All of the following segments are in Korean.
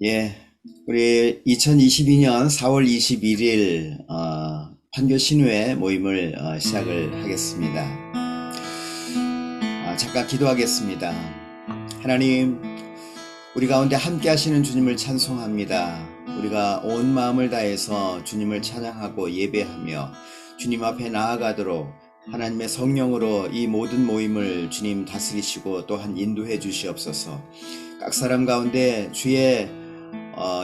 예, 우리 2022년 4월 21일 판교 신우회 모임을 시작을 하겠습니다. 잠깐 기도하겠습니다. 하나님, 우리 가운데 함께 하시는 주님을 찬송합니다. 우리가 온 마음을 다해서 주님을 찬양하고 예배하며 주님 앞에 나아가도록 하나님의 성령으로 이 모든 모임을 주님 다스리시고 또한 인도해 주시옵소서. 각 사람 가운데 주의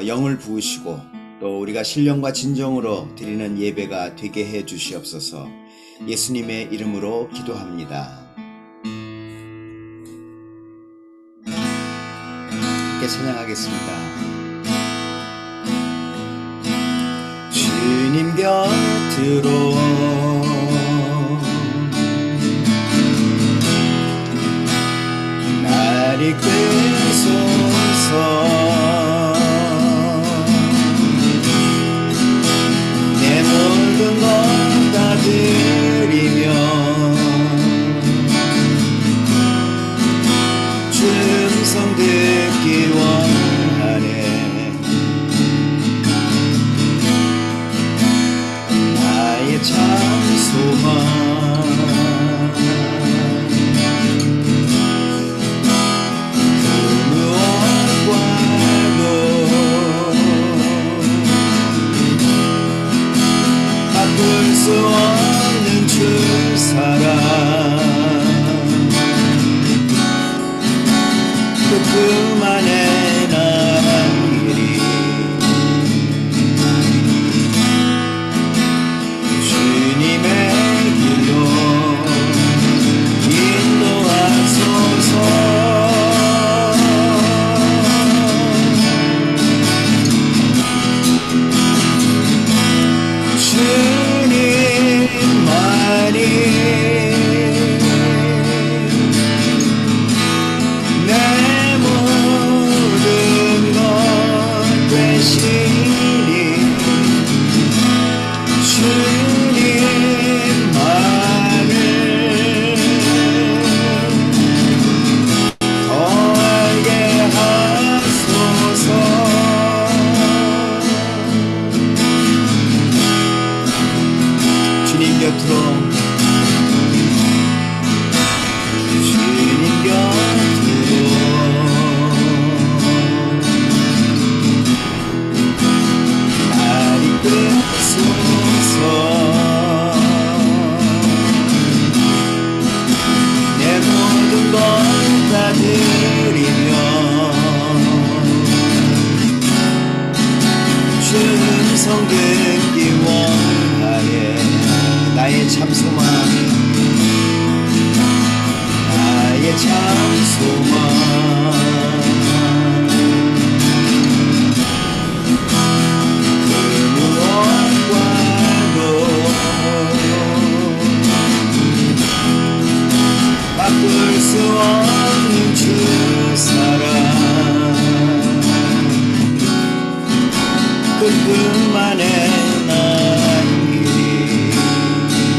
영을 부으시고 또 우리가 신령과 진정으로 드리는 예배가 되게 해 주시옵소서. 예수님의 이름으로 기도합니다. 함께 찬양하겠습니다. 주님 곁으로 날 이끌소서. 내 모든 것 다 드리며 주 음성 듣기 원하네. 나의 참 소망 그 무엇과도 바꿀 수 없는 주 사랑 그만의 날 길이 주님의 길로 인도하소서. 주님만이 내 모든 것 되시니 주님만을 더 알게 하소서. 주님 곁으로 주님 곁으로 날 이끌소서. 내 모든 것 다 드리며 주 음성 듣기 원하네. 나의 참 소망 나의 참 소망 그 무엇과도 바꿀 수 없는 주 사랑 그만의 날 길이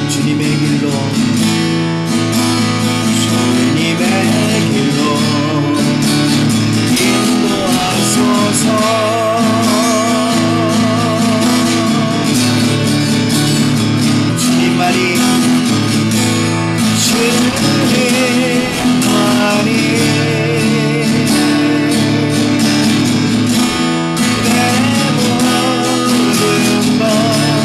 주님의 길로 주님의 길로 인도하소서. 주님만이 주님만이 내 모든 것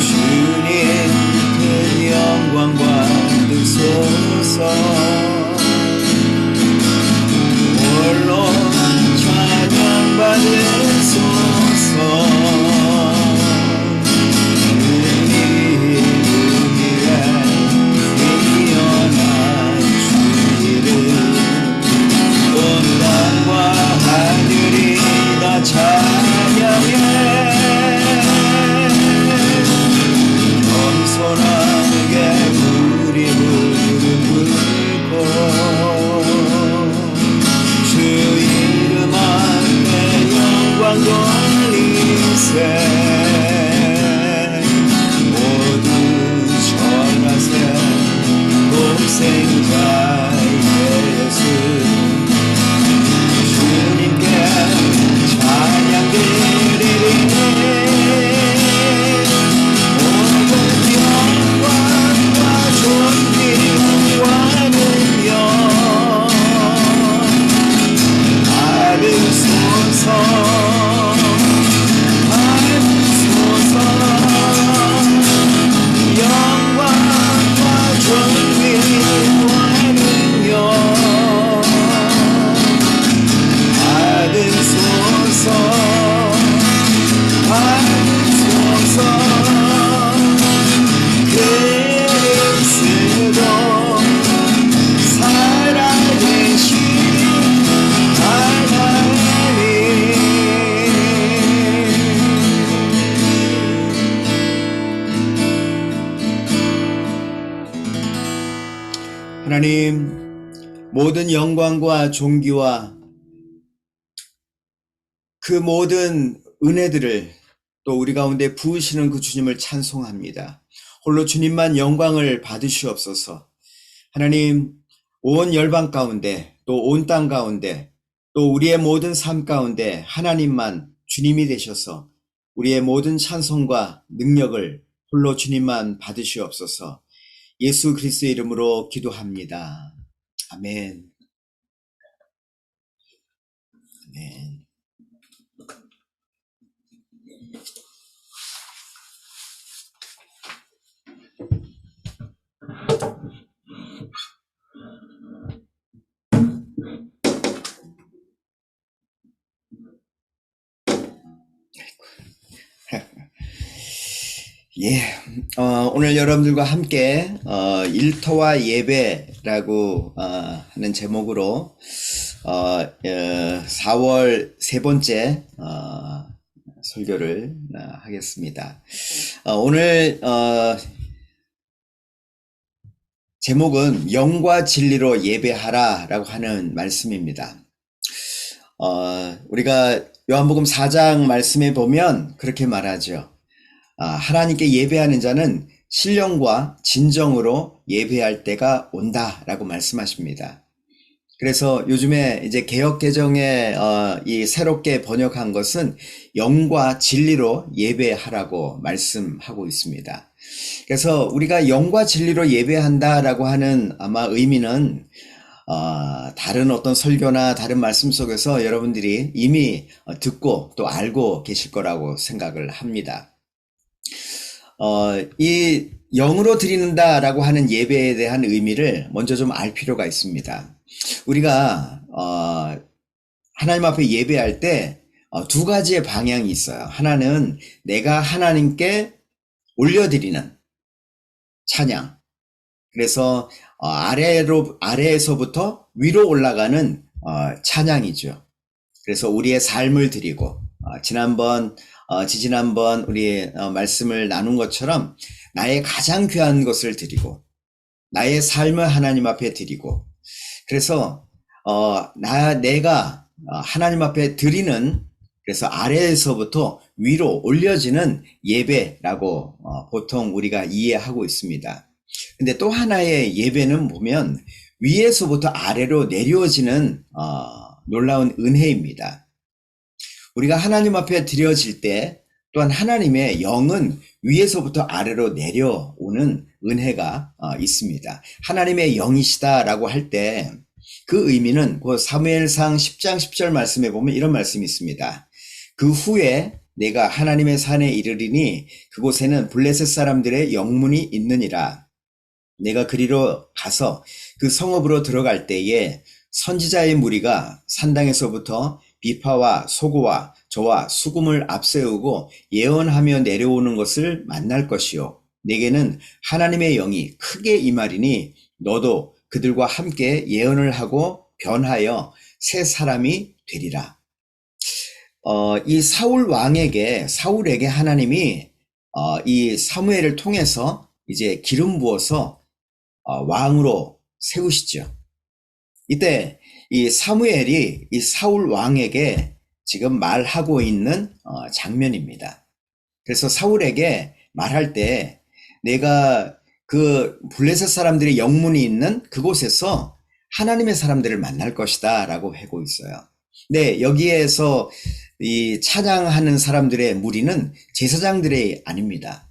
주님 큰 영광 받으소서. 홀로 찬양 받으소서. 하늘이 다 찬양해. 겸손하게 우리 무릎 꿇고 주 이름 앞에 영광 돌리세. 모두 전하세. 독생자 예수 주님께 찬양 드리리. 모든 영광과 존귀와 능력 받으소서. 받으소서. 영광과 존귀와 능력 받으소서. 받으소서. 그리스도 살아계신 하나님. 하나님, 모든 영광과 존귀와 그 모든 은혜들을 또 우리 가운데 부으시는 그 주님을 찬송합니다. 홀로 주님만 영광을 받으시옵소서. 하나님, 온 열방 가운데 또 온 땅 가운데 또 우리의 모든 삶 가운데 하나님만 주님이 되셔서 우리의 모든 찬송과 능력을 홀로 주님만 받으시옵소서. 예수 그리스도의 이름으로 기도합니다. 아멘. 아멘. 예, 오늘 여러분들과 함께 일터와 예배라고 하는 제목으로 4월 세 번째 설교를 하겠습니다. 오늘 제목은 영과 진리로 예배하라라고 하는 말씀입니다. 우리가 요한복음 4장 말씀에 보면 그렇게 말하죠. 하나님께 예배하는 자는 신령과 진정으로 예배할 때가 온다라고 말씀하십니다. 그래서 요즘에 이제 개역개정에 이 새롭게 번역한 것은 영과 진리로 예배하라고 말씀하고 있습니다. 그래서 우리가 영과 진리로 예배한다라고 하는 아마 의미는 다른 어떤 설교나 다른 말씀 속에서 여러분들이 이미 듣고 또 알고 계실 거라고 생각을 합니다. 이 영으로 드리는다라고 하는 예배에 대한 의미를 먼저 좀 알 필요가 있습니다. 우리가 하나님 앞에 예배할 때 두 가지의 방향이 있어요. 하나는 내가 하나님께 올려드리는 찬양. 그래서 아래에서부터 위로 올라가는 찬양이죠. 그래서 우리의 삶을 드리고 지지난번 우리 말씀을 나눈 것처럼 나의 가장 귀한 것을 드리고 나의 삶을 하나님 앞에 드리고 그래서 내가 하나님 앞에 드리는 그래서 아래에서부터 위로 올려지는 예배라고 보통 우리가 이해하고 있습니다. 근데 또 하나의 예배는 보면 위에서부터 아래로 내려지는 놀라운 은혜입니다. 우리가 하나님 앞에 드려질 때 또한 하나님의 영은 위에서부터 아래로 내려오는 은혜가 있습니다. 하나님의 영이시다라고 할 때 그 의미는 그 사무엘상 10장 10절 말씀에 보면 이런 말씀이 있습니다. 그 후에 내가 하나님의 산에 이르리니 그곳에는 블레셋 사람들의 영문이 있느니라. 내가 그리로 가서 그 성읍으로 들어갈 때에 선지자의 무리가 산당에서부터 비파와 소고와 저와 수금을 앞세우고 예언하며 내려오는 것을 만날 것이요. 내게는 하나님의 영이 크게 임하리니 너도 그들과 함께 예언을 하고 변하여 새 사람이 되리라. 이 사울에게 하나님이 이 사무엘을 통해서 이제 기름 부어서 왕으로 세우시죠. 이때 이 사무엘이 이 사울 왕에게 지금 말하고 있는 장면입니다. 그래서 사울에게 말할 때 내가 그 블레셋 사람들의 영문이 있는 그곳에서 하나님의 사람들을 만날 것이다 라고 하고 있어요. 네, 여기에서 이 찬양하는 사람들의 무리는 제사장들이 아닙니다.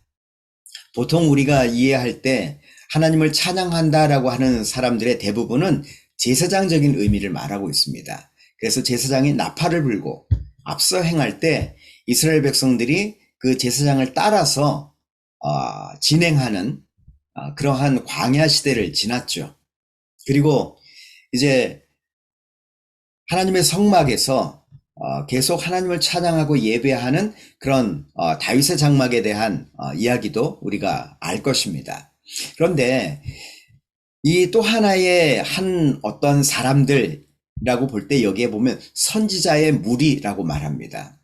보통 우리가 이해할 때 하나님을 찬양한다라고 하는 사람들의 대부분은 제사장적인 의미를 말하고 있습니다. 그래서 제사장이 나팔을 불고 앞서 행할 때 이스라엘 백성들이 그 제사장을 따라서 진행하는 그러한 광야 시대를 지났죠. 그리고 이제 하나님의 성막에서 계속 하나님을 찬양하고 예배하는 그런 다윗의 장막에 대한 이야기도 우리가 알 것입니다. 그런데 이 또 하나의 어떤 사람들이라고 볼 때 여기에 보면 선지자의 무리라고 말합니다.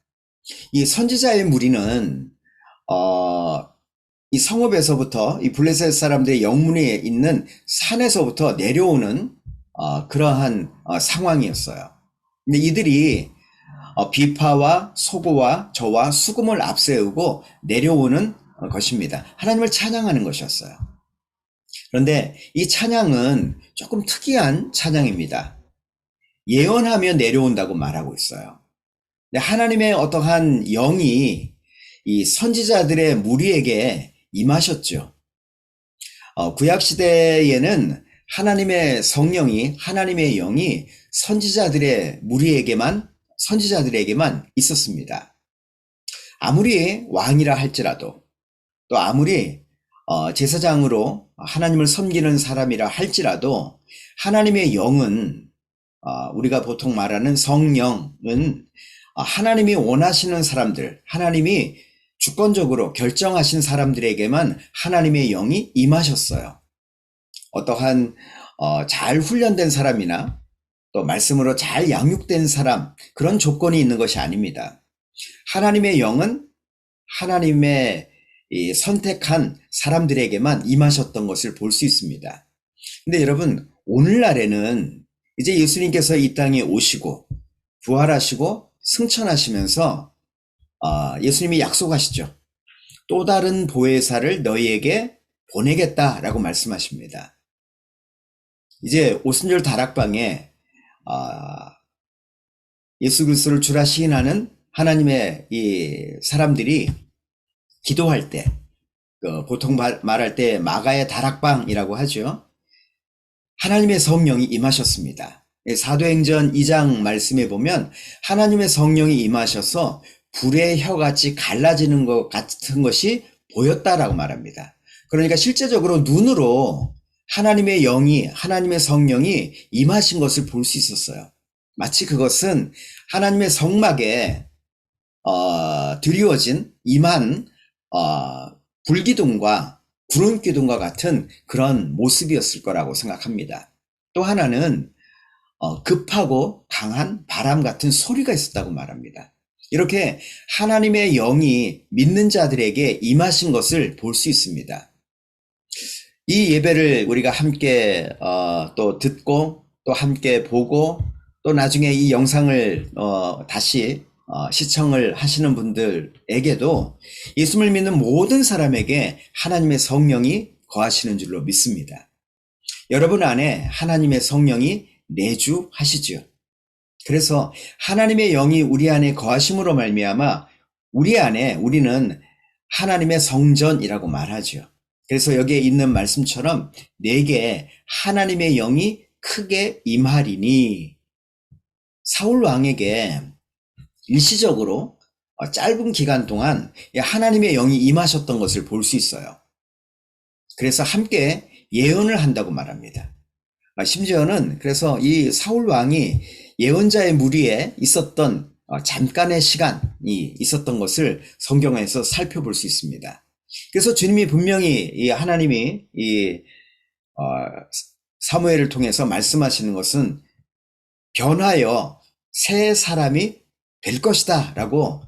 이 선지자의 무리는 이 성읍에서부터 이 블레셋 사람들의 영문에 있는 산에서부터 내려오는 그러한 상황이었어요. 근데 이들이 비파와 소고와 저와 수금을 앞세우고 내려오는 것입니다. 하나님을 찬양하는 것이었어요. 그런데 이 찬양은 조금 특이한 찬양입니다. 예언하며 내려온다고 말하고 있어요. 근데 하나님의 어떠한 영이 이 선지자들의 무리에게 임하셨죠. 구약시대에는 하나님의 성령이, 하나님의 영이 선지자들에게만 있었습니다. 아무리 왕이라 할지라도, 또 아무리 제사장으로 하나님을 섬기는 사람이라 할지라도 하나님의 영은, 우리가 보통 말하는 성령은 하나님이 원하시는 사람들, 하나님이 주권적으로 결정하신 사람들에게만 하나님의 영이 임하셨어요. 어떠한 잘 훈련된 사람이나 또 말씀으로 잘 양육된 사람, 그런 조건이 있는 것이 아닙니다. 하나님의 영은 하나님의 이 선택한 사람들에게만 임하셨던 것을 볼 수 있습니다. 근데 여러분, 오늘날에는 이제 예수님께서 이 땅에 오시고 부활하시고 승천하시면서 예수님이 약속하시죠. 또 다른 보혜사를 너희에게 보내겠다라고 말씀하십니다. 이제 오순절 다락방에 예수 그리스도를 주라 시인하는 하나님의 이 사람들이 기도할 때, 보통 말할 때 마가의 다락방이라고 하죠. 하나님의 성령이 임하셨습니다. 사도행전 2장 말씀에 보면 하나님의 성령이 임하셔서 불의 혀같이 갈라지는 것 같은 것이 보였다라고 말합니다. 그러니까 실제적으로 눈으로 하나님의 성령이 임하신 것을 볼 수 있었어요. 마치 그것은 하나님의 성막에 드리워진 임한 불기둥과 구름기둥과 같은 그런 모습이었을 거라고 생각합니다. 또 하나는 급하고 강한 바람 같은 소리가 있었다고 말합니다. 이렇게 하나님의 영이 믿는 자들에게 임하신 것을 볼 수 있습니다. 이 예배를 우리가 함께 또 듣고 또 함께 보고 또 나중에 이 영상을 다시 시청을 하시는 분들에게도 예수를 믿는 모든 사람에게 하나님의 성령이 거하시는 줄로 믿습니다. 여러분 안에 하나님의 성령이 내주하시죠. 그래서 하나님의 영이 우리 안에 거하심으로 말미암아 우리는 하나님의 성전이라고 말하죠. 그래서 여기에 있는 말씀처럼 내게 하나님의 영이 크게 임하리니, 사울 왕에게 일시적으로 짧은 기간 동안 하나님의 영이 임하셨던 것을 볼 수 있어요. 그래서 함께 예언을 한다고 말합니다. 심지어는 그래서 이 사울 왕이 예언자의 무리에 있었던 잠깐의 시간이 있었던 것을 성경에서 살펴볼 수 있습니다. 그래서 주님이 분명히 이 하나님이 이 사무엘을 통해서 말씀하시는 것은 변하여 새 사람이 될 것이다 라고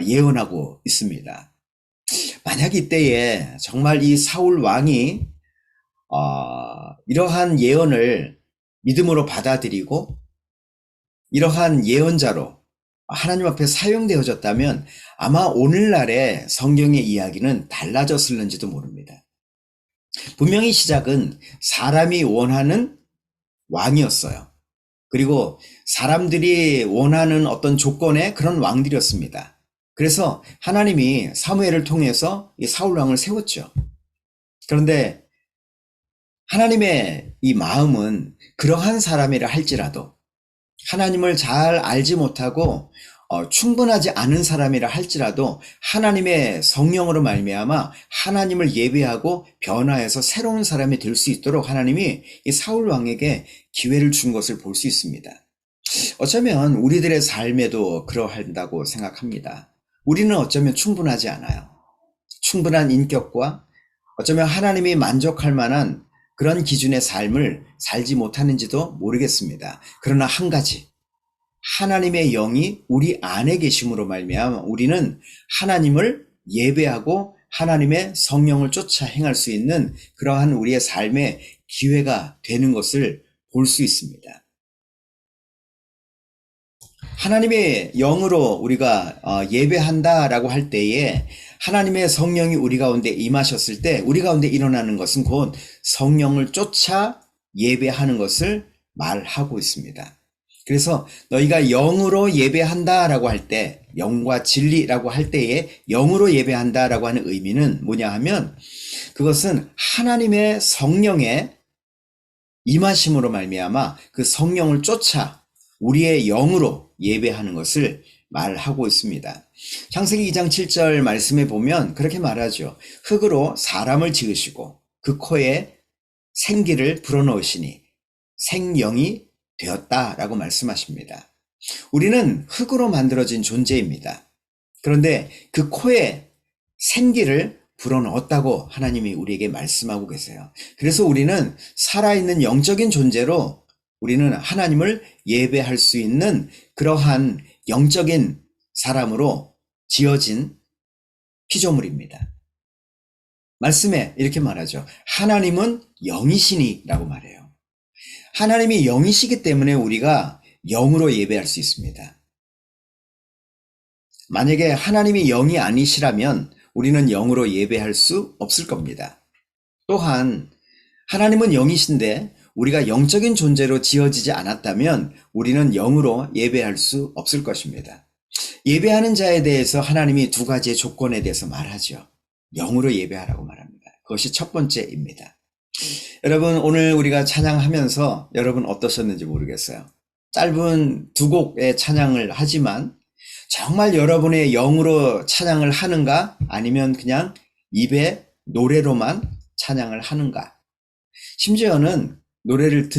예언하고 있습니다. 만약 이때에 정말 이 사울 왕이 이러한 예언을 믿음으로 받아들이고 이러한 예언자로 하나님 앞에 사용되어졌다면 아마 오늘날의 성경의 이야기는 달라졌을는지도 모릅니다. 분명히 시작은 사람이 원하는 왕이었어요. 그리고 사람들이 원하는 어떤 조건의 그런 왕들이었습니다. 그래서 하나님이 사무엘을 통해서 이 사울 왕을 세웠죠. 그런데 하나님의 이 마음은 그러한 사람이라 할지라도 하나님을 잘 알지 못하고 충분하지 않은 사람이라 할지라도 하나님의 성령으로 말미암아 하나님을 예배하고 변화해서 새로운 사람이 될 수 있도록 하나님이 이 사울 왕에게 기회를 준 것을 볼 수 있습니다. 어쩌면 우리들의 삶에도 그러한다고 생각합니다. 우리는 어쩌면 충분하지 않아요. 충분한 인격과 어쩌면 하나님이 만족할 만한 그런 기준의 삶을 살지 못하는지도 모르겠습니다. 그러나 한 가지, 하나님의 영이 우리 안에 계심으로 말미암아 우리는 하나님을 예배하고 하나님의 성령을 쫓아 행할 수 있는 그러한 우리의 삶의 기회가 되는 것을 볼 수 있습니다. 하나님의 영으로 우리가 예배한다라고 할 때에 하나님의 성령이 우리 가운데 임하셨을 때 우리 가운데 일어나는 것은 곧 성령을 쫓아 예배하는 것을 말하고 있습니다. 그래서 너희가 영으로 예배한다라고 할 때, 영과 진리라고 할 때에 영으로 예배한다라고 하는 의미는 뭐냐 하면 그것은 하나님의 성령의 임하심으로 말미암아 그 성령을 쫓아 우리의 영으로 예배하는 것을 말하고 있습니다. 창세기 2장 7절 말씀에 보면 그렇게 말하죠. 흙으로 사람을 지으시고 그 코에 생기를 불어넣으시니 생명이 되었다라고 말씀하십니다. 우리는 흙으로 만들어진 존재입니다. 그런데 그 코에 생기를 불어넣었다고 하나님이 우리에게 말씀하고 계세요. 그래서 우리는 살아있는 영적인 존재로 우리는 하나님을 예배할 수 있는 그러한 영적인 사람으로 지어진 피조물입니다. 말씀에 이렇게 말하죠. 하나님은 영이시니 라고 말해요. 하나님이 영이시기 때문에 우리가 영으로 예배할 수 있습니다. 만약에 하나님이 영이 아니시라면 우리는 영으로 예배할 수 없을 겁니다. 또한 하나님은 영이신데 우리가 영적인 존재로 지어지지 않았다면 우리는 영으로 예배할 수 없을 것입니다. 예배하는 자에 대해서 하나님이 두 가지의 조건에 대해서 말하죠. 영으로 예배하라고 말합니다. 그것이 첫 번째입니다. 여러분, 오늘 우리가 찬양하면서 여러분 어떠셨는지 모르겠어요. 짧은 두 곡의 찬양을 하지만 정말 여러분의 영으로 찬양을 하는가? 아니면 그냥 입에 노래로만 찬양을 하는가? 심지어는 노래를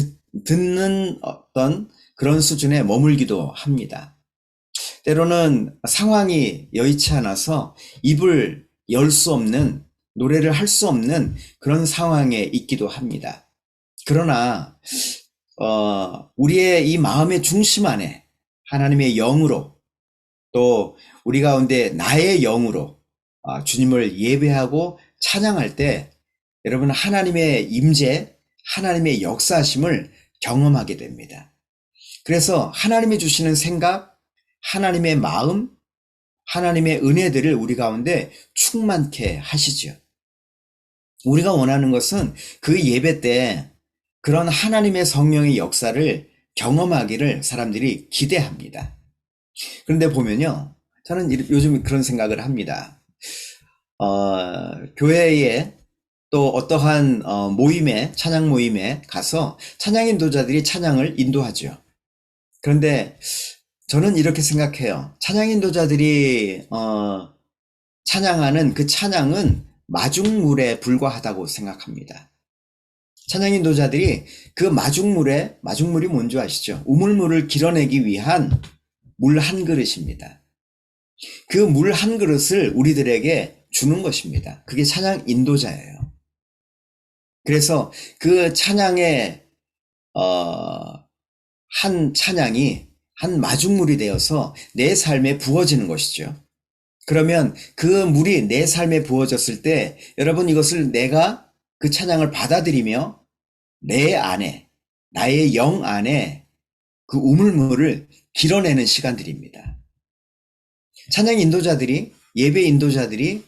듣는 어떤 그런 수준에 머물기도 합니다. 때로는 상황이 여의치 않아서 입을 열 수 없는, 노래를 할 수 없는 그런 상황에 있기도 합니다. 그러나 우리의 이 마음의 중심 안에 하나님의 영으로 또 우리 가운데 나의 영으로 주님을 예배하고 찬양할 때 여러분 하나님의 임재, 하나님의 역사하심을 경험하게 됩니다. 그래서 하나님이 주시는 생각, 하나님의 마음, 하나님의 은혜들을 우리 가운데 충만케 하시죠. 우리가 원하는 것은 그 예배 때 그런 하나님의 성령의 역사를 경험하기를 사람들이 기대합니다. 그런데 보면요, 저는 요즘 그런 생각을 합니다. 교회에 또 어떠한 모임에, 찬양 모임에 가서 찬양 인도자들이 찬양을 인도하죠. 그런데 저는 이렇게 생각해요. 찬양 인도자들이 찬양하는 그 찬양은 마중물에 불과하다고 생각합니다. 찬양 인도자들이 그 마중물이 뭔지 아시죠? 우물물을 길어내기 위한 물 한 그릇입니다. 그 물 한 그릇을 우리들에게 주는 것입니다. 그게 찬양 인도자예요. 그래서 그 찬양의 한 찬양이 한 마중물이 되어서 내 삶에 부어지는 것이죠. 그러면 그 물이 내 삶에 부어졌을 때 여러분 이것을 내가 그 찬양을 받아들이며 내 안에 나의 영 안에 그 우물물을 길어내는 시간들입니다. 찬양 인도자들이 예배 인도자들이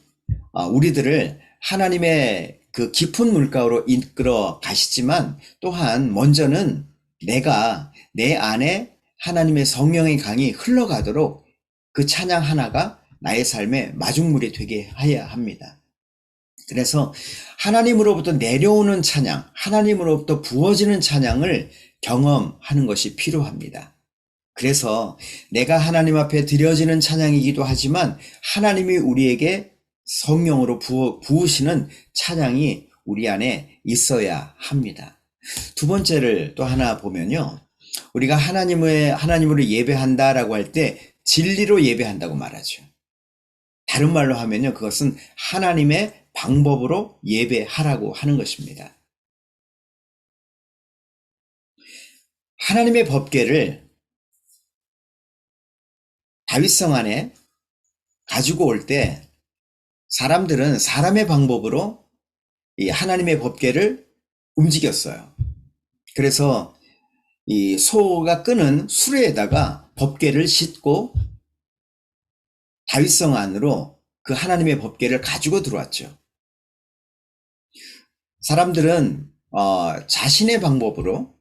우리들을 하나님의 그 깊은 물가로 이끌어 가시지만 또한 먼저는 내가 내 안에 하나님의 성령의 강이 흘러가도록 그 찬양 하나가 나의 삶의 마중물이 되게 해야 합니다. 그래서 하나님으로부터 내려오는 찬양, 하나님으로부터 부어지는 찬양을 경험하는 것이 필요합니다. 그래서 내가 하나님 앞에 드려지는 찬양이기도 하지만 하나님이 우리에게 성령으로 부으시는 찬양이 우리 안에 있어야 합니다. 두 번째를 또 하나 보면요. 우리가 하나님으로 예배한다라고 할 때 진리로 예배한다고 말하죠. 다른 말로 하면요. 그것은 하나님의 방법으로 예배하라고 하는 것입니다. 하나님의 법궤를 다윗성 안에 가지고 올 때 사람들은 사람의 방법으로 이 하나님의 법궤를 움직였어요. 그래서 이 소가 끄는 수레에다가 법궤를 싣고 다윗성 안으로 그 하나님의 법궤를 가지고 들어왔죠. 사람들은 자신의 방법으로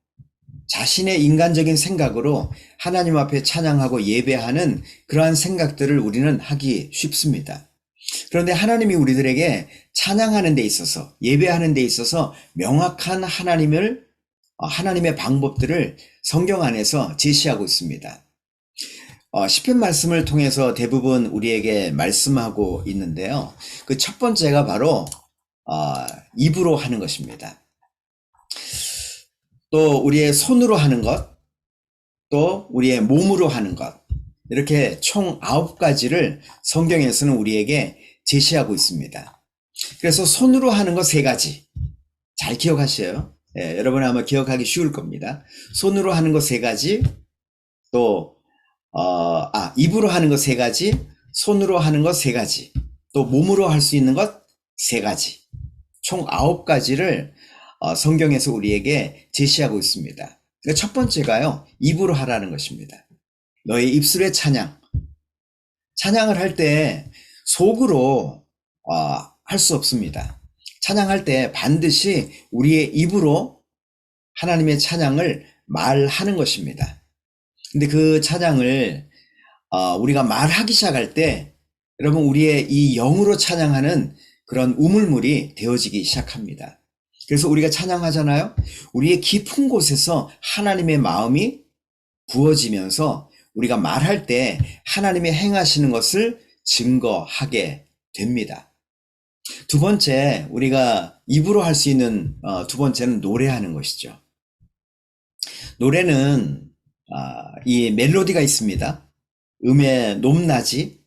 자신의 인간적인 생각으로 하나님 앞에 찬양하고 예배하는 그러한 생각들을 우리는 하기 쉽습니다. 그런데 하나님이 우리들에게 찬양하는 데 있어서 예배하는 데 있어서 명확한 하나님의 방법들을 성경 안에서 제시하고 있습니다. 시편 말씀을 통해서 대부분 우리에게 말씀하고 있는데요. 그 첫 번째가 바로 입으로 하는 것입니다. 또 우리의 손으로 하는 것, 또 우리의 몸으로 하는 것, 이렇게 총 9가지를 성경에서는 우리에게 제시하고 있습니다. 그래서 손으로 하는 것 3가지 잘 기억하셔요. 여러분 아마 기억하기 쉬울 겁니다. 손으로 하는 것 3가지, 또 입으로 하는 것 3가지, 손으로 하는 것 3가지, 또 몸으로 할 수 있는 것 3가지, 총 9가지를 성경에서 우리에게 제시하고 있습니다. 그러니까 첫 번째가요, 입으로 하라는 것입니다. 너의 입술의 찬양을 할 때 속으로 할 수 없습니다. 찬양할 때 반드시 우리의 입으로 하나님의 찬양을 말하는 것입니다. 근데 그 찬양을 우리가 말하기 시작할 때 여러분 우리의 이 영으로 찬양하는 그런 우물물이 되어지기 시작합니다. 그래서 우리가 찬양하잖아요. 우리의 깊은 곳에서 하나님의 마음이 부어지면서 우리가 말할 때 하나님의 행하시는 것을 증거하게 됩니다. 두 번째, 우리가 입으로 할 수 있는 두 번째는 노래하는 것이죠. 노래는 이 멜로디가 있습니다. 음의 높낮이,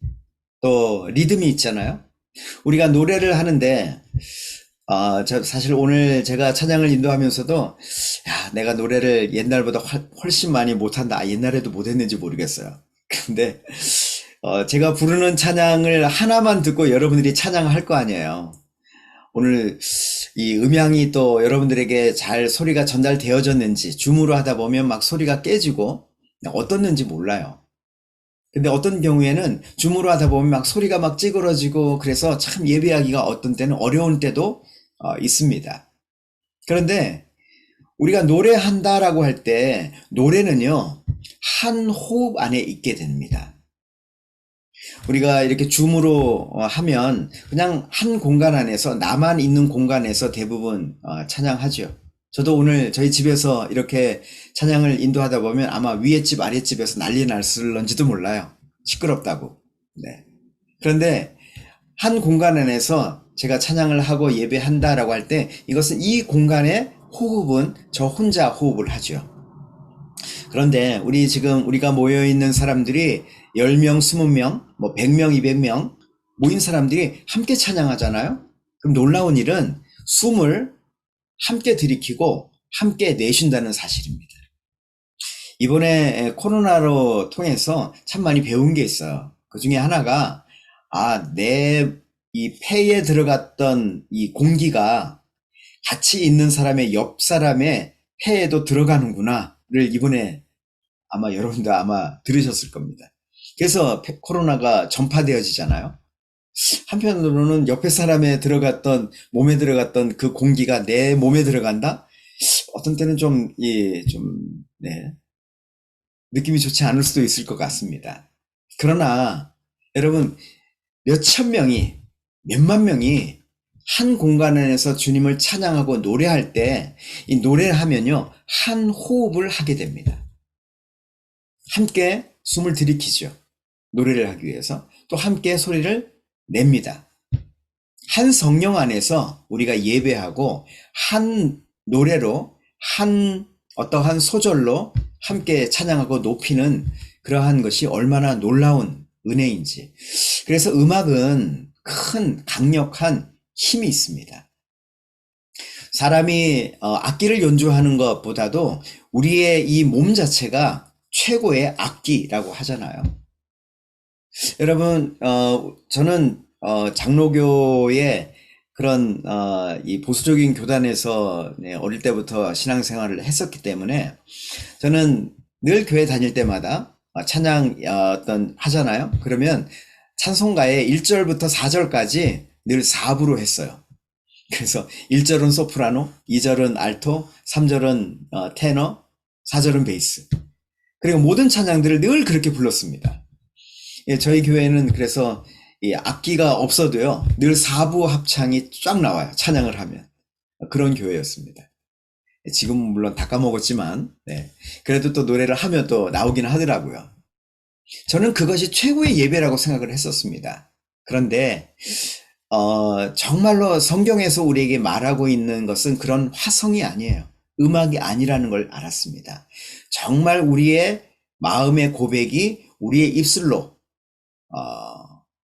또 리듬이 있잖아요. 우리가 노래를 하는데 사실 오늘 제가 찬양을 인도하면서도 내가 노래를 옛날보다 훨씬 많이 못한다. 옛날에도 못했는지 모르겠어요. 근데 제가 부르는 찬양을 하나만 듣고 여러분들이 찬양할 거 아니에요. 오늘 이 음향이 또 여러분들에게 잘 소리가 전달되어졌는지 줌으로 하다 보면 막 소리가 깨지고 어떻는지 몰라요. 근데 어떤 경우에는 줌으로 하다 보면 막 소리가 막 찌그러지고 그래서 참 예배하기가 어떤 때는 어려운 때도 있습니다. 그런데 우리가 노래한다라고 할 때 노래는요, 한 호흡 안에 있게 됩니다. 우리가 이렇게 줌으로 하면 그냥 한 공간 안에서 나만 있는 공간에서 대부분 찬양하죠. 저도 오늘 저희 집에서 이렇게 찬양을 인도하다 보면 아마 위에 집 아래 집에서 난리 났을런지도 몰라요. 시끄럽다고. 네. 그런데 한 공간 안에서 제가 찬양을 하고 예배한다라고 할 때 이것은 이 공간의 호흡은 저 혼자 호흡을 하죠. 그런데 우리가 모여 있는 사람들이 10명, 20명, 뭐 100명, 200명 모인 사람들이 함께 찬양하잖아요. 그럼 놀라운 일은 숨을 함께 들이키고 함께 내쉰다는 사실입니다. 이번에 코로나로 통해서 참 많이 배운 게 있어요. 그 중에 하나가 내 이 폐에 들어갔던 이 공기가 같이 있는 사람의 옆 사람의 폐에도 들어가는구나를 이번에 아마 여러분도 아마 들으셨을 겁니다. 그래서 코로나가 전파되어지잖아요. 한편으로는 옆에 사람에 들어갔던 몸에 들어갔던 그 공기가 내 몸에 들어간다? 어떤 때는 네, 느낌이 좋지 않을 수도 있을 것 같습니다. 그러나 여러분 몇천 명이 몇만 명이 한 공간 안에서 주님을 찬양하고 노래할 때 이 노래를 하면요 한 호흡을 하게 됩니다. 함께 숨을 들이키죠. 노래를 하기 위해서 또 함께 소리를 냅니다. 한 성령 안에서 우리가 예배하고 한 노래로 한 어떠한 소절로 함께 찬양하고 높이는 그러한 것이 얼마나 놀라운 은혜인지. 그래서 음악은 큰 강력한 힘이 있습니다. 사람이 악기를 연주하는 것보다도 우리의 이 몸 자체가 최고의 악기라고 하잖아요. 여러분, 저는 장로교의 그런 이 보수적인 교단에서 어릴 때부터 신앙생활을 했었기 때문에 저는 늘 교회 다닐 때마다 찬양 하잖아요. 그러면 찬송가의 1절부터 4절까지 늘 4부로 했어요. 그래서 1절은 소프라노, 2절은 알토, 3절은 테너, 4절은 베이스. 그리고 모든 찬양들을 늘 그렇게 불렀습니다. 예, 저희 교회는 그래서 이 악기가 없어도요, 늘 4부 합창이 쫙 나와요. 찬양을 하면. 그런 교회였습니다. 지금은 물론 다 까먹었지만, 네. 그래도 또 노래를 하면 또 나오긴 하더라고요. 저는 그것이 최고의 예배라고 생각을 했었습니다. 그런데 정말로 성경에서 우리에게 말하고 있는 것은 그런 화성이 아니에요. 음악이 아니라는 걸 알았습니다. 정말 우리의 마음의 고백이 우리의 입술로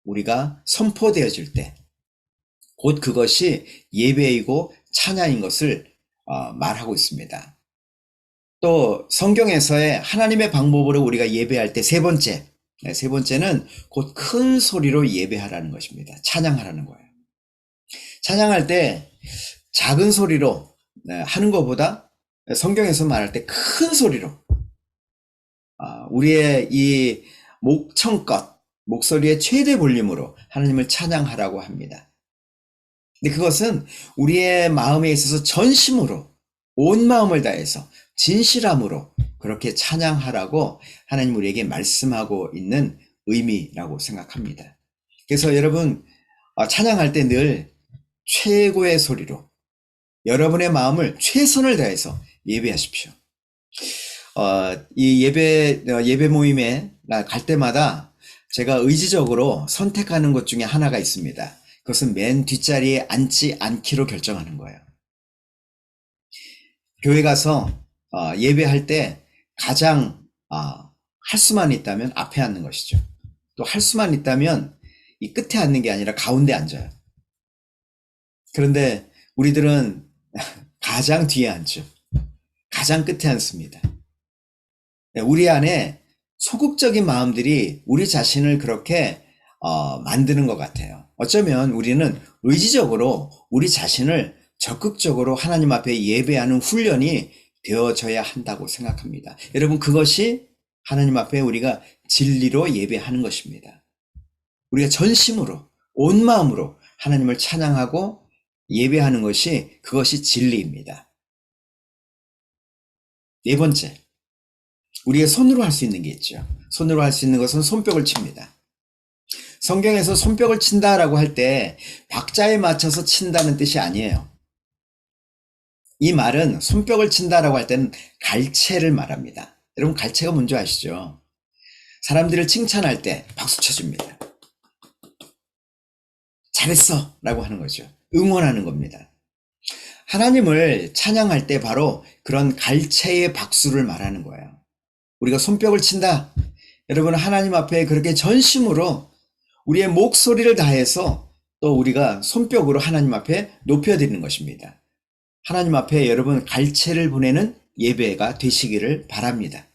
우리가 선포되어질 때 곧 그것이 예배이고 찬양인 것을 말하고 있습니다. 또 성경에서의 하나님의 방법으로 우리가 예배할 때 세 번째는 곧 큰 소리로 예배하라는 것입니다. 찬양하라는 거예요. 찬양할 때 작은 소리로 하는 것보다 성경에서 말할 때 큰 소리로 우리의 이 목청껏 목소리의 최대 볼륨으로 하나님을 찬양하라고 합니다. 근데 그것은 우리의 마음에 있어서 전심으로 온 마음을 다해서 진실함으로 그렇게 찬양하라고 하나님 우리에게 말씀하고 있는 의미라고 생각합니다. 그래서 여러분 찬양할 때 늘 최고의 소리로 여러분의 마음을 최선을 다해서 예배하십시오. 이 예배 모임에 갈 때마다 제가 의지적으로 선택하는 것 중에 하나가 있습니다. 그것은 맨 뒷자리에 앉지 않기로 결정하는 거예요. 교회 가서 예배할 때 가장 할 수만 있다면 앞에 앉는 것이죠. 또 할 수만 있다면 이 끝에 앉는 게 아니라 가운데 앉아요. 그런데 우리들은 가장 뒤에 앉죠. 가장 끝에 앉습니다. 우리 안에 소극적인 마음들이 우리 자신을 그렇게 만드는 것 같아요. 어쩌면 우리는 의지적으로 우리 자신을 적극적으로 하나님 앞에 예배하는 훈련이 되어져야 한다고 생각합니다. 여러분, 그것이 하나님 앞에 우리가 진리로 예배하는 것입니다. 우리가 전심으로 온 마음으로 하나님을 찬양하고 예배하는 것이 그것이 진리입니다. 네 번째, 우리가 손으로 할 수 있는 게 있죠. 손으로 할 수 있는 것은 손뼉을 칩니다. 성경에서 손뼉을 친다라고 할 때 박자에 맞춰서 친다는 뜻이 아니에요. 이 말은 손뼉을 친다라고 할 때는 갈채를 말합니다. 여러분 갈채가 뭔지 아시죠? 사람들을 칭찬할 때 박수 쳐줍니다. 잘했어 라고 하는 거죠. 응원하는 겁니다. 하나님을 찬양할 때 바로 그런 갈채의 박수를 말하는 거예요. 우리가 손뼉을 친다. 여러분 하나님 앞에 그렇게 전심으로 우리의 목소리를 다해서 또 우리가 손뼉으로 하나님 앞에 높여드리는 것입니다. 하나님 앞에 여러분 갈채를 보내는 예배가 되시기를 바랍니다.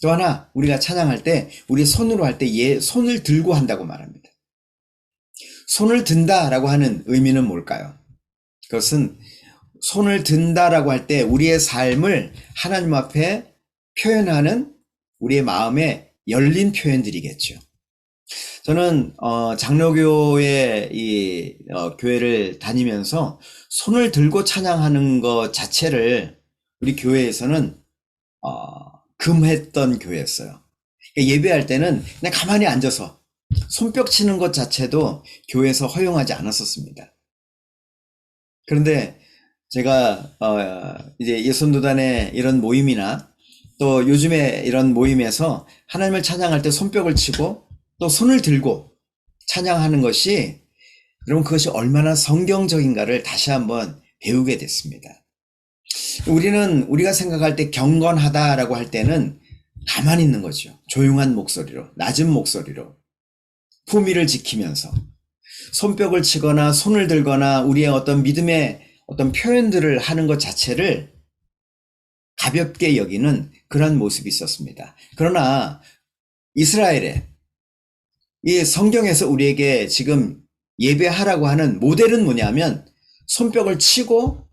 또 하나 우리가 찬양할 때 우리 손으로 할 때 손을 들고 한다고 말합니다. 손을 든다라고 하는 의미는 뭘까요? 그것은 손을 든다라고 할 때 우리의 삶을 하나님 앞에 표현하는 우리의 마음의 열린 표현들이겠죠. 저는 장로교의 교회를 다니면서 손을 들고 찬양하는 것 자체를 우리 교회에서는 금했던 교회였어요. 예배할 때는 그냥 가만히 앉아서 손뼉 치는 것 자체도 교회에서 허용하지 않았었습니다. 그런데 제가 이제 예손도단의 이런 모임이나 또 요즘에 이런 모임에서 하나님을 찬양할 때 손뼉을 치고 또 손을 들고 찬양하는 것이 여러분 그것이 얼마나 성경적인가를 다시 한번 배우게 됐습니다. 우리가 생각할 때 경건하다라고 할 때는 가만히 있는 거죠. 조용한 목소리로, 낮은 목소리로 품위를 지키면서 손뼉을 치거나 손을 들거나 우리의 어떤 믿음의 어떤 표현들을 하는 것 자체를 가볍게 여기는 그런 모습이 있었습니다. 그러나 이스라엘에 이 성경에서 우리에게 지금 예배하라고 하는 모델은 뭐냐면 손뼉을 치고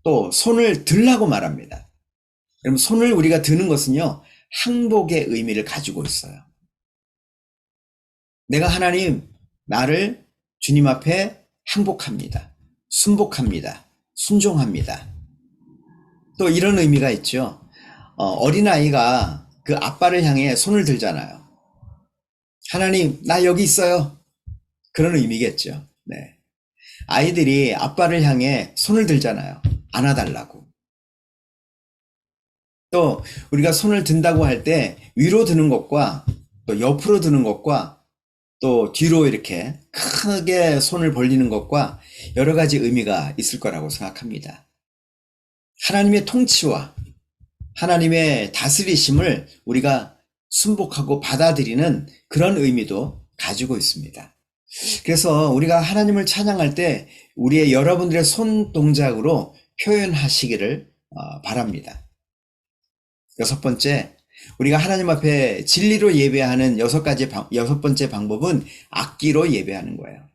또 손을 들라고 말합니다. 그럼 손을 우리가 드는 것은요, 항복의 의미를 가지고 있어요. 내가 하나님, 나를 주님 앞에 항복합니다. 순복합니다. 순종합니다. 또 이런 의미가 있죠. 어린아이가 그 아빠를 향해 손을 들잖아요. 하나님, 나 여기 있어요. 그런 의미겠죠. 네. 아이들이 아빠를 향해 손을 들잖아요. 안아달라고. 또 우리가 손을 든다고 할 때 위로 드는 것과 또 옆으로 드는 것과 또 뒤로 이렇게 크게 손을 벌리는 것과 여러 가지 의미가 있을 거라고 생각합니다. 하나님의 통치와 하나님의 다스리심을 우리가 순복하고 받아들이는 그런 의미도 가지고 있습니다. 그래서 우리가 하나님을 찬양할 때 우리의 여러분들의 손 동작으로 표현하시기를 바랍니다. 여섯 번째, 우리가 하나님 앞에 진리로 예배하는 여섯 번째 방법은 악기로 예배하는 거예요.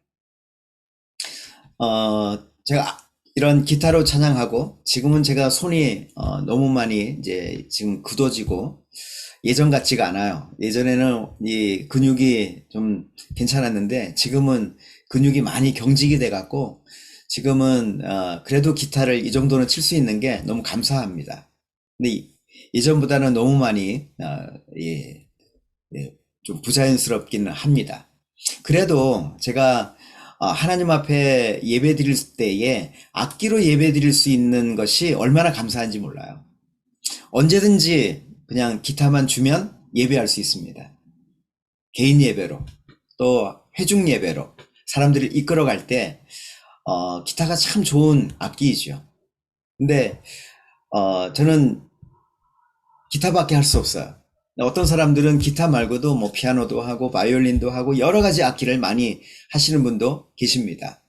제가 이런 기타로 찬양하고 지금은 제가 손이 너무 많이 이제 지금 굳어지고 예전 같지가 않아요. 예전에는 이 근육이 좀 괜찮았는데 지금은 근육이 많이 경직이 돼 갖고 지금은 그래도 기타를 이 정도는 칠 수 있는 게 너무 감사합니다. 근데 예전보다는 너무 많이 좀 부자연스럽기는 합니다. 그래도 제가 하나님 앞에 예배 드릴 때에 악기로 예배 드릴 수 있는 것이 얼마나 감사한지 몰라요. 언제든지 그냥 기타만 주면 예배할 수 있습니다. 개인 예배로 또 회중 예배로 사람들을 이끌어갈 때 기타가 참 좋은 악기이죠. 근데 저는 기타밖에 할 수 없어요. 어떤 사람들은 기타 말고도 뭐 피아노도 하고 바이올린도 하고 여러 가지 악기를 많이 하시는 분도 계십니다.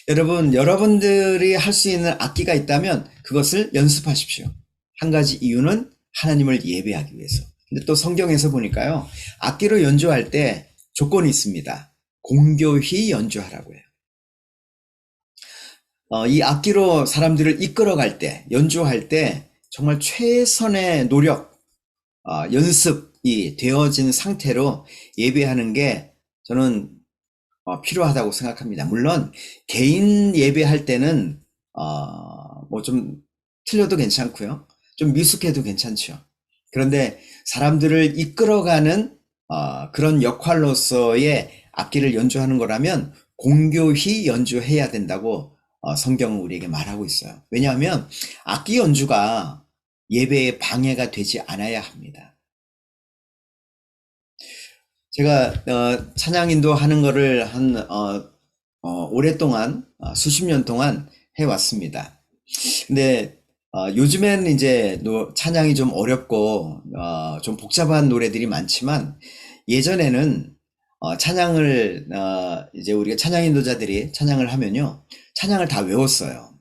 여러분들이 할 수 있는 악기가 있다면 그것을 연습하십시오. 한 가지 이유는 하나님을 예배하기 위해서. 근데 또 성경에서 보니까요, 악기로 연주할 때 조건이 있습니다. 공교히 연주하라고 해요. 이 악기로 사람들을 이끌어갈 때, 연주할 때 정말 최선의 노력, 연습이 되어진 상태로 예배하는 게 저는 필요하다고 생각합니다. 물론 개인 예배할 때는 뭐 좀 틀려도 괜찮고요. 좀 미숙해도 괜찮죠. 그런데 사람들을 이끌어가는 그런 역할로서의 악기를 연주하는 거라면 공교히 연주해야 된다고 성경은 우리에게 말하고 있어요. 왜냐하면 악기 연주가 예배에 방해가 되지 않아야 합니다. 제가 찬양 인도하는 거를 오랫동안 수십 년 동안 해왔습니다. 근데 요즘엔 이제 찬양이 좀 어렵고 좀 복잡한 노래들이 많지만 예전에는 찬양을 이제 우리가 찬양 인도자들이 찬양을 하면요, 찬양을 다 외웠어요.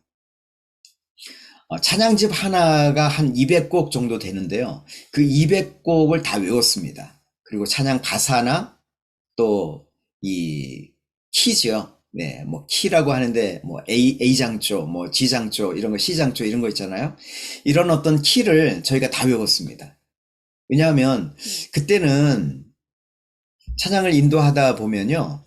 찬양집 하나가 한 200곡 정도 되는데요, 그 200곡을 다 외웠습니다. 그리고 찬양 가사나 또 이 키죠. 네, 뭐 키라고 하는데 뭐 A장조, 뭐 G장조 이런 거, C장조 이런 거 있잖아요. 이런 어떤 키를 저희가 다 외웠습니다. 왜냐하면 그때는 찬양을 인도하다 보면요,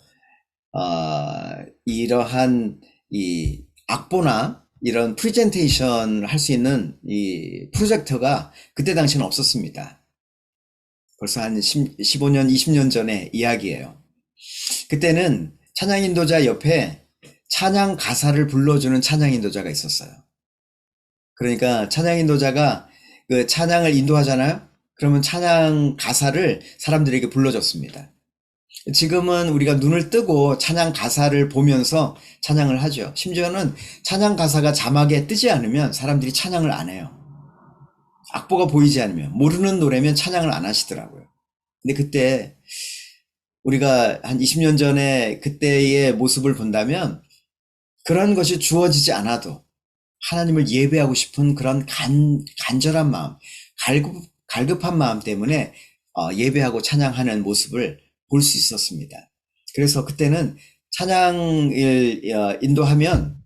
이러한 이 악보나 이런 프레젠테이션 할 수 있는 이 프로젝터가 그때 당시는 없었습니다. 벌써 한 15년, 20년 전의 이야기예요. 그때는 찬양 인도자 옆에 찬양 가사를 불러주는 찬양 인도자가 있었어요. 그러니까 찬양 인도자가 그 찬양을 인도하잖아요. 그러면 찬양 가사를 사람들에게 불러줬습니다. 지금은 우리가 눈을 뜨고 찬양 가사를 보면서 찬양을 하죠. 심지어는 찬양 가사가 자막에 뜨지 않으면 사람들이 찬양을 안 해요. 악보가 보이지 않으면, 모르는 노래면 찬양을 안 하시더라고요. 근데 그때 우리가 한 20년 전에 그때의 모습을 본다면 그런 것이 주어지지 않아도 하나님을 예배하고 싶은 그런 간절한 마음, 갈급한 마음 때문에 예배하고 찬양하는 모습을 볼 수 있었습니다. 그래서 그때는 찬양을 인도하면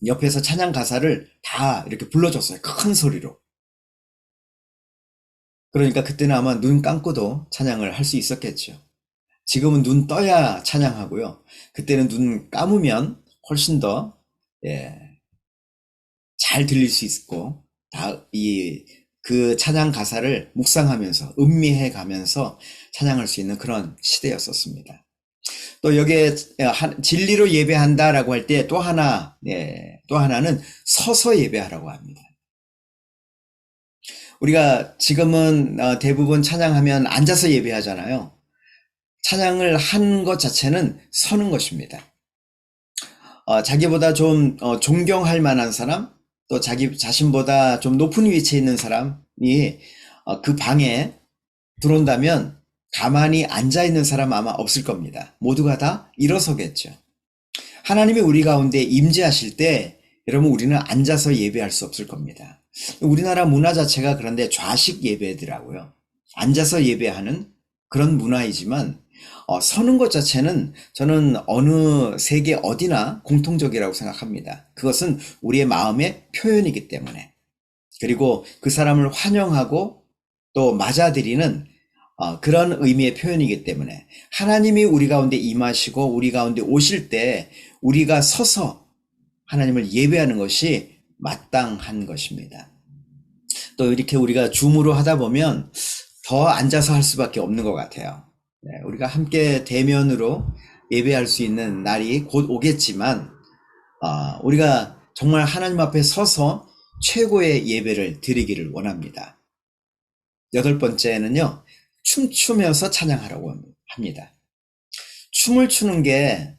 옆에서 찬양 가사를 다 이렇게 불러줬어요. 큰 소리로. 그러니까 그때는 아마 눈 감고도 찬양을 할 수 있었겠죠. 지금은 눈 떠야 찬양하고요. 그때는 눈 감으면 훨씬 더, 잘 들릴 수 있고, 그 찬양 가사를 묵상하면서, 음미해 가면서 찬양할 수 있는 그런 시대였었습니다. 또 여기에 진리로 예배한다라고 할 때 또 하나는 서서 예배하라고 합니다. 우리가 지금은 대부분 찬양하면 앉아서 예배하잖아요. 찬양을 한 것 자체는 서는 것입니다. 자기보다 좀 존경할 만한 사람, 또 자기 자신보다 좀 높은 위치에 있는 사람이 그 방에 들어온다면 가만히 앉아있는 사람 아마 없을 겁니다. 모두가 다 일어서겠죠. 하나님이 우리 가운데 임재하실 때 여러분, 우리는 앉아서 예배할 수 없을 겁니다. 우리나라 문화 자체가 그런데 좌식 예배더라고요. 앉아서 예배하는 그런 문화이지만 서는 것 자체는 저는 어느 세계 어디나 공통적이라고 생각합니다. 그것은 우리의 마음의 표현이기 때문에, 그리고 그 사람을 환영하고 또 맞아들이는 그런 의미의 표현이기 때문에 하나님이 우리 가운데 임하시고 우리 가운데 오실 때 우리가 서서 하나님을 예배하는 것이 마땅한 것입니다. 또 이렇게 우리가 줌으로 하다 보면 더 앉아서 할 수밖에 없는 것 같아요. 우리가 함께 대면으로 예배할 수 있는 날이 곧 오겠지만 우리가 정말 하나님 앞에 서서 최고의 예배를 드리기를 원합니다. 8번째는요, 춤추면서 찬양하라고 합니다. 춤을 추는 게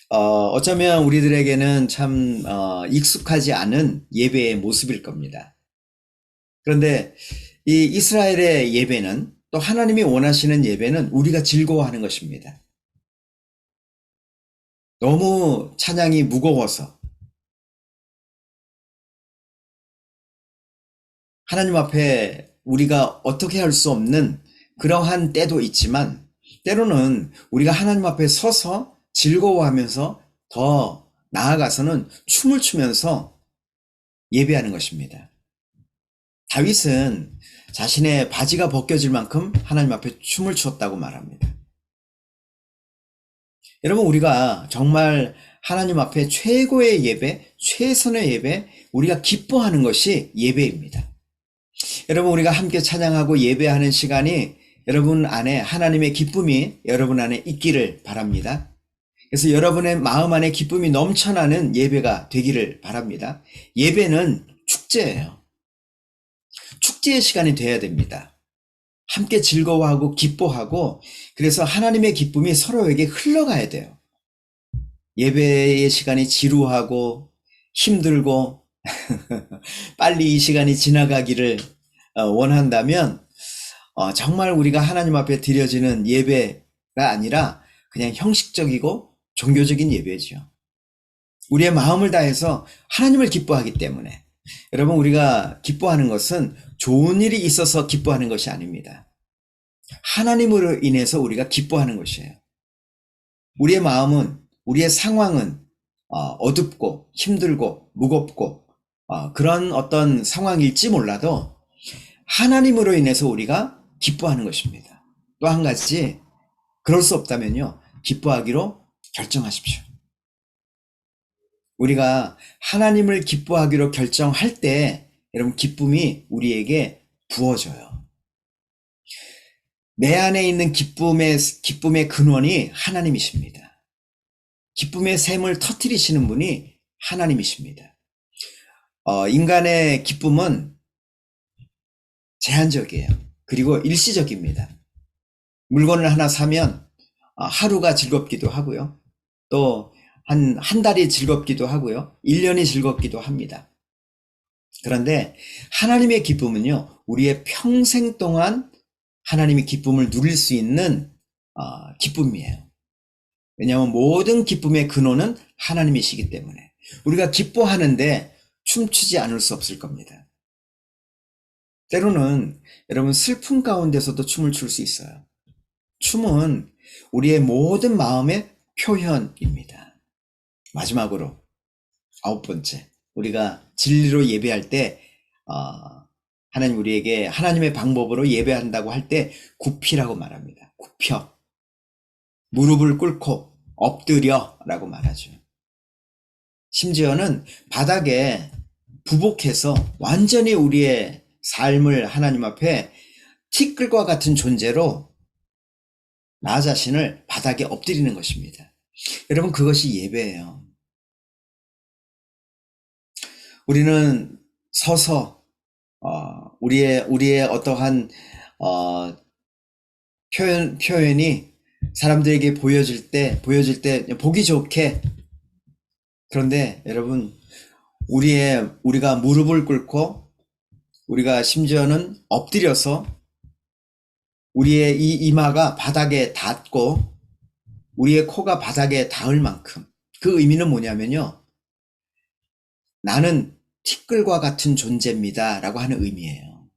어쩌면 우리들에게는 참 익숙하지 않은 예배의 모습일 겁니다. 그런데 이 이스라엘의 예배는, 또 하나님이 원하시는 예배는 우리가 즐거워하는 것입니다. 너무 찬양이 무거워서 하나님 앞에 우리가 어떻게 할 수 없는 그러한 때도 있지만, 때로는 우리가 하나님 앞에 서서 즐거워하면서 더 나아가서는 춤을 추면서 예배하는 것입니다. 다윗은 자신의 바지가 벗겨질 만큼 하나님 앞에 춤을 추었다고 말합니다. 여러분, 우리가 정말 하나님 앞에 최고의 예배, 최선의 예배, 우리가 기뻐하는 것이 예배입니다. 여러분, 우리가 함께 찬양하고 예배하는 시간이 여러분 안에 하나님의 기쁨이 여러분 안에 있기를 바랍니다. 그래서 여러분의 마음 안에 기쁨이 넘쳐나는 예배가 되기를 바랍니다. 예배는 축제예요. 축제의 시간이 돼야 됩니다. 함께 즐거워하고 기뻐하고, 그래서 하나님의 기쁨이 서로에게 흘러가야 돼요. 예배의 시간이 지루하고 힘들고 빨리 이 시간이 지나가기를 원한다면 정말 우리가 하나님 앞에 드려지는 예배가 아니라 그냥 형식적이고 종교적인 예배죠. 우리의 마음을 다해서 하나님을 기뻐하기 때문에. 여러분, 우리가 기뻐하는 것은 좋은 일이 있어서 기뻐하는 것이 아닙니다. 하나님으로 인해서 우리가 기뻐하는 것이에요. 우리의 마음은, 우리의 상황은 어둡고 힘들고 무겁고 그런 어떤 상황일지 몰라도 하나님으로 인해서 우리가 기뻐하는 것입니다. 또 한 가지, 그럴 수 없다면요, 기뻐하기로 결정하십시오. 우리가 하나님을 기뻐하기로 결정할 때 여러분, 기쁨이 우리에게 부어져요. 내 안에 있는 기쁨의 근원이 하나님이십니다. 기쁨의 샘을 터뜨리시는 분이 하나님이십니다. 인간의 기쁨은 제한적이에요. 그리고 일시적입니다. 물건을 하나 사면 하루가 즐겁기도 하고요. 또 한 달이 즐겁기도 하고요. 1년이 즐겁기도 합니다. 그런데 하나님의 기쁨은요, 우리의 평생 동안 하나님의 기쁨을 누릴 수 있는 기쁨이에요. 왜냐하면 모든 기쁨의 근원은 하나님이시기 때문에 우리가 기뻐하는데 춤추지 않을 수 없을 겁니다. 때로는 여러분, 슬픔 가운데서도 춤을 출 수 있어요. 춤은 우리의 모든 마음의 표현입니다. 마지막으로 9번째, 우리가 진리로 예배할 때 하나님 우리에게 하나님의 방법으로 예배한다고 할 때 굽히라고 말합니다. 굽혀, 무릎을 꿇고 엎드려 라고 말하죠. 심지어는 바닥에 부복해서 완전히 우리의 삶을 하나님 앞에 티끌과 같은 존재로 나 자신을 바닥에 엎드리는 것입니다. 여러분, 그것이 예배예요. 우리는 서서 우리의 어떠한 표현이 사람들에게 보여질 때 보기 좋게, 그런데 여러분, 우리가 무릎을 꿇고 우리가 심지어는 엎드려서 우리의 이 이마가 바닥에 닿고 우리의 코가 바닥에 닿을 만큼, 그 의미는 뭐냐면요, 나는 티끌과 같은 존재입니다 라고 하는 의미예요.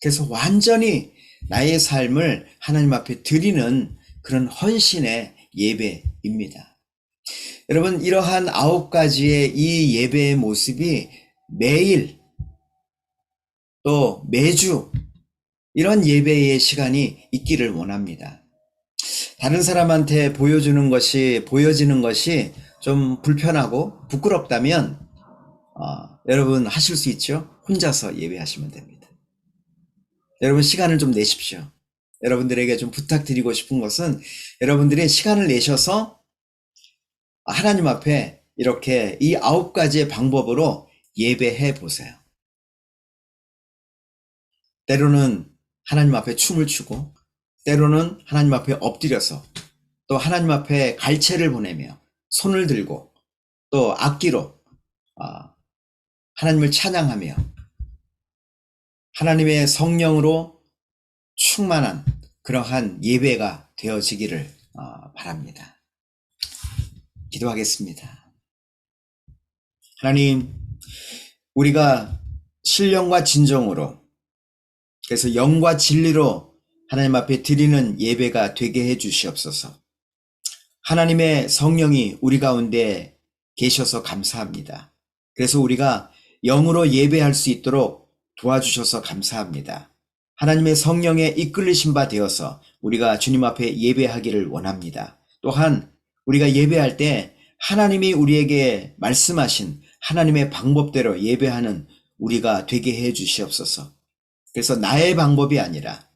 그래서 완전히 나의 삶을 하나님 앞에 드리는 그런 헌신의 예배입니다. 여러분, 이러한 9가지의 이 예배의 모습이 매일 또 매주 이런 예배의 시간이 있기를 원합니다. 다른 사람한테 보여지는 것이 좀 불편하고 부끄럽다면 여러분 하실 수 있죠? 혼자서 예배하시면 됩니다. 여러분, 시간을 좀 내십시오. 여러분들에게 좀 부탁드리고 싶은 것은 여러분들이 시간을 내셔서 하나님 앞에 이렇게 이 9가지의 방법으로 예배해 보세요. 때로는 하나님 앞에 춤을 추고, 때로는 하나님 앞에 엎드려서, 또 하나님 앞에 갈채를 보내며 손을 들고, 또 악기로 하나님을 찬양하며 하나님의 성령으로 충만한 그러한 예배가 되어지기를 바랍니다. 기도하겠습니다. 하나님, 우리가 신령과 진정으로, 그래서 영과 진리로 하나님 앞에 드리는 예배가 되게 해 주시옵소서. 하나님의 성령이 우리 가운데 계셔서 감사합니다. 그래서 우리가 영으로 예배할 수 있도록 도와주셔서 감사합니다. 하나님의 성령에 이끌리신 바 되어서 우리가 주님 앞에 예배하기를 원합니다. 또한 우리가 예배할 때 하나님이 우리에게 말씀하신 하나님의 방법대로 예배하는 우리가 되게 해 주시옵소서. 그래서 나의 방법이 아니라,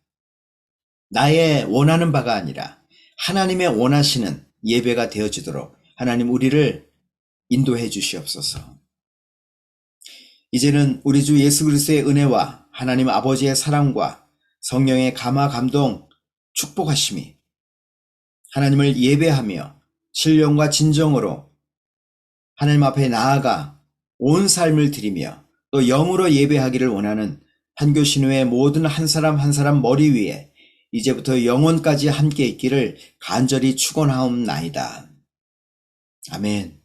나의 원하는 바가 아니라 하나님의 원하시는 예배가 되어지도록 하나님 우리를 인도해 주시옵소서. 이제는 우리 주 예수 그리스도의 은혜와 하나님 아버지의 사랑과 성령의 감화 감동 축복하심이 하나님을 예배하며 신령과 진정으로 하나님 앞에 나아가 온 삶을 드리며 또 영으로 예배하기를 원하는 판교신우의 모든 한 사람 한 사람 머리 위에 이제부터 영원까지 함께 있기를 간절히 축원하옵나이다. 아멘.